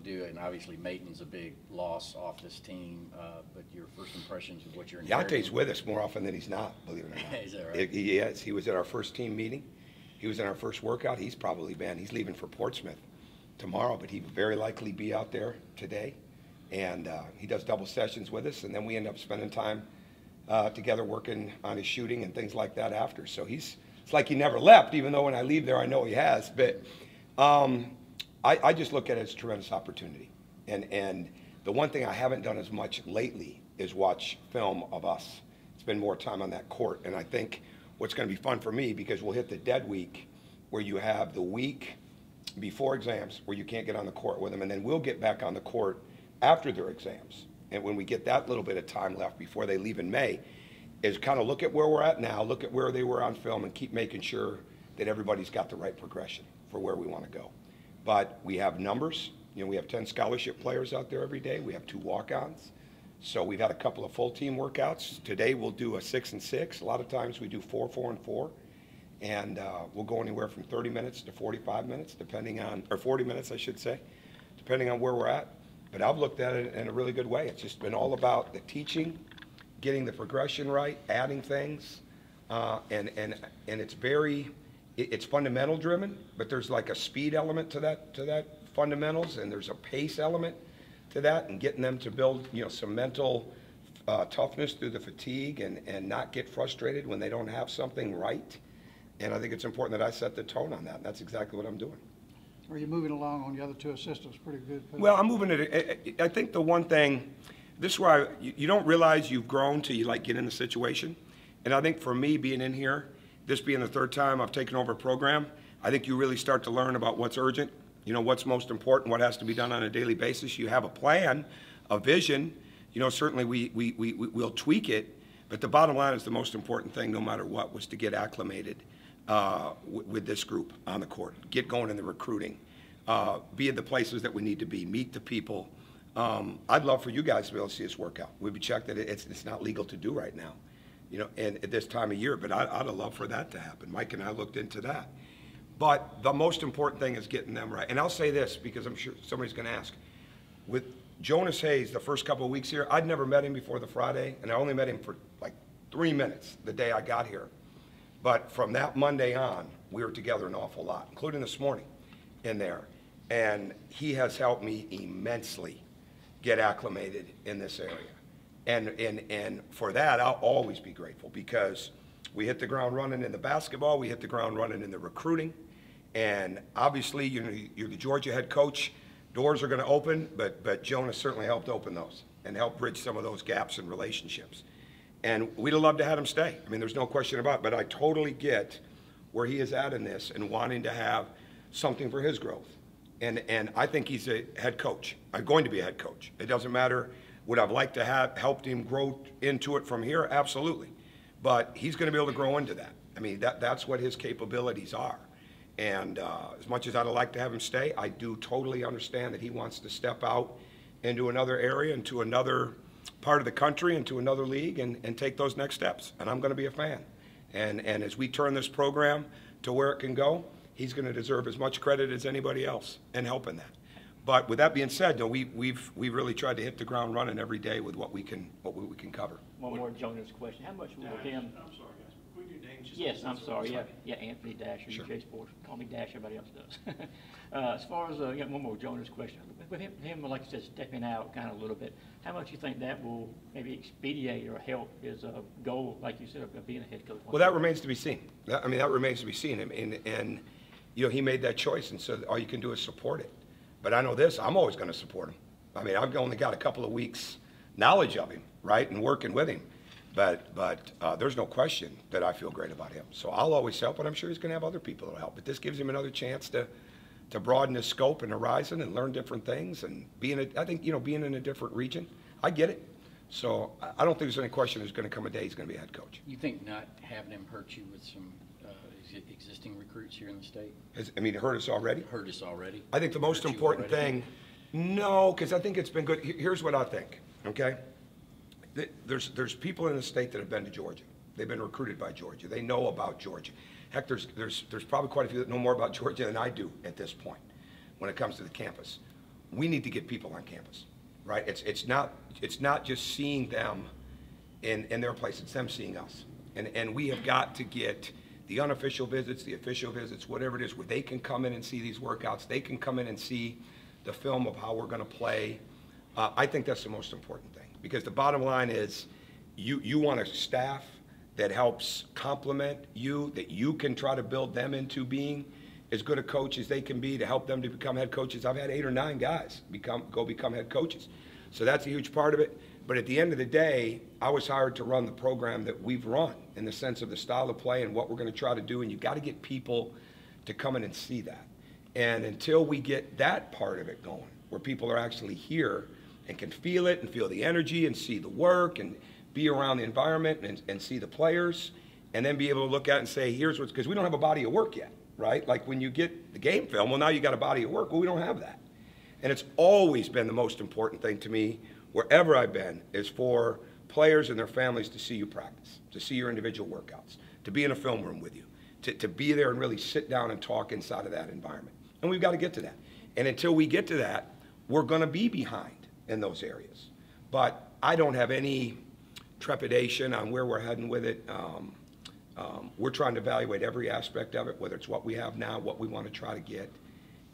do it, and obviously Mayton's a big loss off this team, but your first impressions of what you're Yante's with us more often than he's not, believe it or not. Is that right? He is. He was at our first team meeting. He was in our first workout. He's leaving for Portsmouth tomorrow, but he would very likely be out there today. And he does double sessions with us, and then we end up spending time together working on his shooting and things like that after. So it's like he never left, even though when I leave there I know he has. But I just look at it as a tremendous opportunity. And the one thing I haven't done as much lately is watch film of us. Spend more time on that court. And I think what's going to be fun for me, because we'll hit the dead week where you have the week before exams where you can't get on the court with them, and then we'll get back on the court after their exams. And when we get that little bit of time left before they leave in May, is kind of look at where we're at now, look at where they were on film, and keep making sure that everybody's got the right progression for where we want to go. But we have numbers. You know, we have 10 scholarship players out there every day. We have 2 walk-ons. So we've had a couple of full team workouts. Today we'll do a 6 and 6. A lot of times we do 4, 4, and 4. And we'll go anywhere from 30 minutes to 45 minutes, depending on, or 40 minutes, I should say, depending on where we're at. But I've looked at it in a really good way. It's just been all about the teaching, getting the progression right, adding things, and it's fundamental driven, but there's like a speed element to that fundamentals, and there's a pace element to that, and getting them to build, you know, some mental toughness through the fatigue and not get frustrated when they don't have something right. And I think it's important that I set the tone on that. And that's exactly what I'm doing. Are you moving along on the other 2 assistants pretty good? Well, I'm moving it. I think the one thing, this is where you don't realize you've grown till you like get in the situation. And I think for me being in here, this being the 3rd time I've taken over a program, I think you really start to learn about what's urgent, you know, what's most important, what has to be done on a daily basis. You have a plan, a vision. You know, certainly we'll tweak it, but the bottom line is the most important thing, no matter what, was to get acclimated with this group on the court, get going in the recruiting, be in the places that we need to be, meet the people. I'd love for you guys to be able to see us work out. We've checked that it's not legal to do right now, you know, and at this time of year, but I'd have loved for that to happen. Mike and I looked into that. But the most important thing is getting them right. And I'll say this, because I'm sure somebody's going to ask. With Jonas Hayes, the first couple of weeks here, I'd never met him before the Friday, and I only met him for like 3 minutes the day I got here. But from that Monday on, we were together an awful lot, including this morning in there. And he has helped me immensely get acclimated in this area. And for that, I'll always be grateful, because we hit the ground running in the basketball, we hit the ground running in the recruiting. And obviously, you know, you're the Georgia head coach, doors are going to open, but Jonas certainly helped open those and helped bridge some of those gaps in relationships. And we'd have loved to have him stay. I mean, there's no question about it, but I totally get where he is at in this and wanting to have something for his growth. And I think he's a head coach. I'm going to be a head coach. It doesn't matter, would I've liked to have helped him grow into it from here? Absolutely. But he's going to be able to grow into that. I mean, that's what his capabilities are. And as much as I'd like to have him stay, I do totally understand that he wants to step out into another area, into another part of the country, into another league, and take those next steps. And I'm going to be a fan. And as we turn this program to where it can go, he's going to deserve as much credit as anybody else in helping that. But with that being said, though, we've really tried to hit the ground running every day with what we can cover. One more Jonas question. How much will him? I'm sorry, guys. Can we do names? Yes, I'm sorry. Yeah, Anthony Dasher, Sure. UJ Sports. Call me Dash. Everybody else does. As far as one more Jonas question, with him, like you said, stepping out kind of a little bit. How much you think that will maybe expedite or help his goal, like you said, of being a head coach? Well, that remains to be seen. I mean, that remains to be seen. And you know, he made that choice, and so all you can do is support it. But I know this, I'm always going to support him. I mean, I've only got a couple of weeks knowledge of him, right, and working with him. But there's no question that I feel great about him. So I'll always help, and I'm sure he's going to have other people that'll help. But this gives him another chance to broaden his scope and horizon and learn different things. And I think, you know, being in a different region, I get it. So I don't think there's any question there's going to come a day he's going to be a head coach. You think not having him hurt you with some existing recruits here in the state? I mean, it hurt us already? Hurt us already? I think the most important thing, no, because I think it's been good. Here's what I think, okay? There's people in the state that have been to Georgia. They've been recruited by Georgia. They know about Georgia. Heck, there's probably quite a few that know more about Georgia than I do at this point when it comes to the campus. we need to get people on campus, right? It's not just seeing them in their place, it's them seeing us. And we have got to get the unofficial visits, the official visits, whatever it is, where they can come in and see these workouts. They can come in and see the film of how we're going to play. I think that's the most important thing, because the bottom line is you want a staff that helps complement you, that you can try to build them into being as good a coach as they can be, to help them to become head coaches. I've had 8 or 9 guys go become head coaches. So that's a huge part of it. But at the end of the day, I was hired to run the program that we've run, in the sense of the style of play and what we're going to try to do. And you've got to get people to come in and see that. And until we get that part of it going, where people are actually here and can feel it and feel the energy and see the work and be around the environment and see the players, and then be able to look at it and say, here's what's, because we don't have a body of work yet, right? Like when you get the game film, well, now you got a body of work. Well, we don't have that. And it's always been the most important thing to me, wherever I've been, is for players and their families to see you practice, to see your individual workouts, to be in a film room with you, to be there and really sit down and talk inside of that environment. And we've got to get to that. And until we get to that, we're going to be behind in those areas. But I don't have any trepidation on where we're heading with it. We're trying to evaluate every aspect of it, whether it's what we have now, what we want to try to get.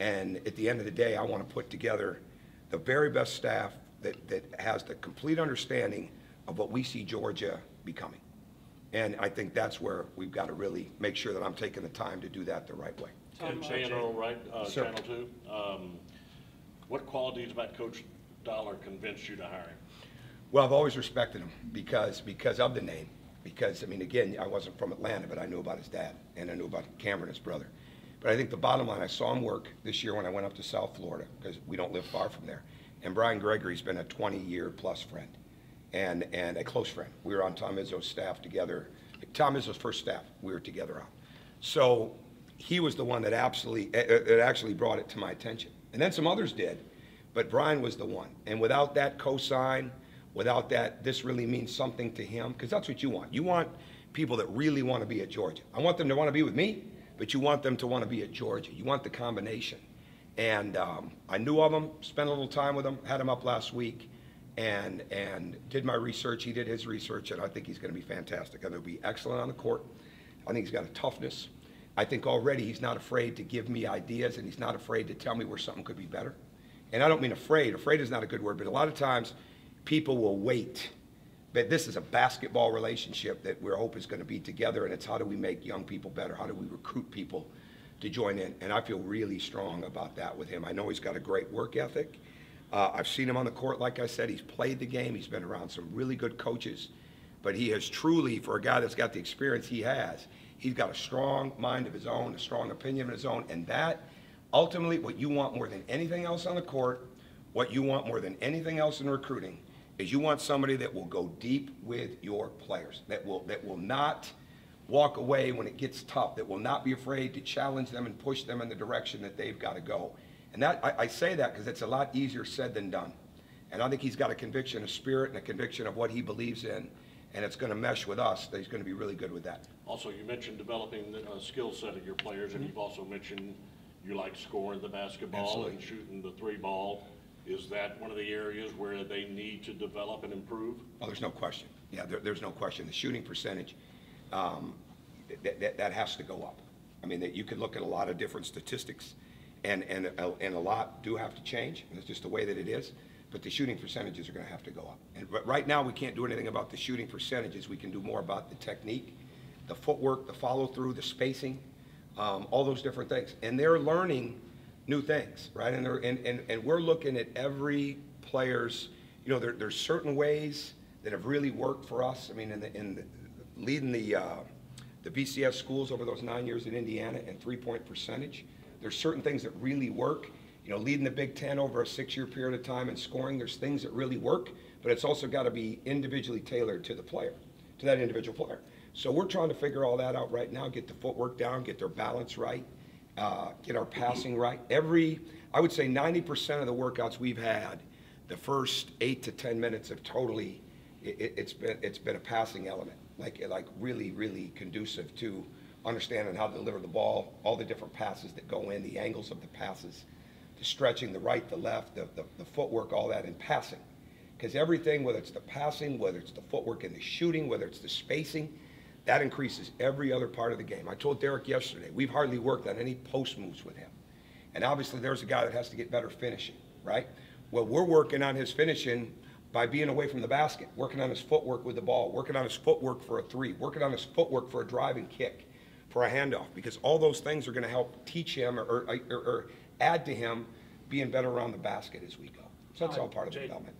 And at the end of the day, I want to put together the very best staff that has the complete understanding of what we see Georgia becoming. And I think that's where we've got to really make sure that I'm taking the time to do that the right way. And saying all right, Sir. Channel 2, what qualities about Coach Dollar convinced you to hire him? Well, I've always respected him because of the name. Because, I mean, again, I wasn't from Atlanta, but I knew about his dad, and I knew about Cameron, his brother. But I think the bottom line, I saw him work this year when I went up to South Florida, because we don't live far from there. And Brian Gregory's been a 20-year-plus friend and a close friend. We were on Tom Izzo's staff together. Tom Izzo's first staff, we were together on. So he was the one that actually brought it to my attention. And then some others did, but Brian was the one. And without that cosign, without that, this really means something to him, because that's what you want. You want people that really want to be at Georgia. I want them to want to be with me, but you want them to want to be at Georgia. You want the combination. And I knew of him, spent a little time with him, had him up last week, and did my research. He did his research, and I think he's going to be fantastic. I think he'll be excellent on the court. I think he's got a toughness. I think already he's not afraid to give me ideas, and he's not afraid to tell me where something could be better. And I don't mean afraid. Afraid is not a good word, but a lot of times people will wait. But this is a basketball relationship that we hope is going to be together, and it's how do we make young people better? How do we recruit people to join in? And I feel really strong about that with him. I know he's got a great work ethic. I've seen him on the court, like I said. He's played the game. He's been around some really good coaches. But he has truly, for a guy that's got the experience he has, he's got a strong mind of his own, a strong opinion of his own, and that, ultimately, what you want more than anything else on the court, what you want more than anything else in recruiting, is you want somebody that will go deep with your players, that will not walk away when it gets tough, that will not be afraid to challenge them and push them in the direction that they've got to go. And that I say that because it's a lot easier said than done. And I think he's got a conviction of spirit and a conviction of what he believes in, and it's going to mesh with us, that he's going to be really good with that. Also, you mentioned developing the skill set of your players, and you've also mentioned you like scoring the basketball. Absolutely. And shooting the 3-ball. Is that one of the areas where they need to develop and improve? Oh, there's no question. Yeah, there's no question. The shooting percentage, that has to go up. I mean, you could look at a lot of different statistics, and a lot do have to change, and it's just the way that it is. But the shooting percentages are going to have to go up. And right now, we can't do anything about the shooting percentages. We can do more about the technique, the footwork, the follow-through, the spacing, all those different things. And they're learning new things, right? And we're looking at every player's, you know, there's certain ways that have really worked for us. I mean, in leading the BCS schools over those 9 years in Indiana and 3-point percentage, there's certain things that really work. You know, leading the Big Ten over a 6-year period of time and scoring, there's things that really work, but it's also got to be individually tailored to the player, to that individual player. So we're trying to figure all that out right now, get the footwork down, get their balance right, get our passing right. I would say 90% of the workouts we've had, the first 8 to 10 minutes have totally, it's been a passing element, like really, really conducive to understanding how to deliver the ball, all the different passes that go in, the angles of the passes, the stretching, the right, the left, the footwork, all that in passing. Because everything, whether it's the passing, whether it's the footwork in the shooting, whether it's the spacing, that increases every other part of the game. I told Derek yesterday, we've hardly worked on any post moves with him. And obviously there's a guy that has to get better finishing, right? Well, we're working on his finishing by being away from the basket, working on his footwork with the ball, working on his footwork for a three, working on his footwork for a driving kick, for a handoff, because all those things are going to help teach him or add to him being better around the basket as we go. So that's all part of the development.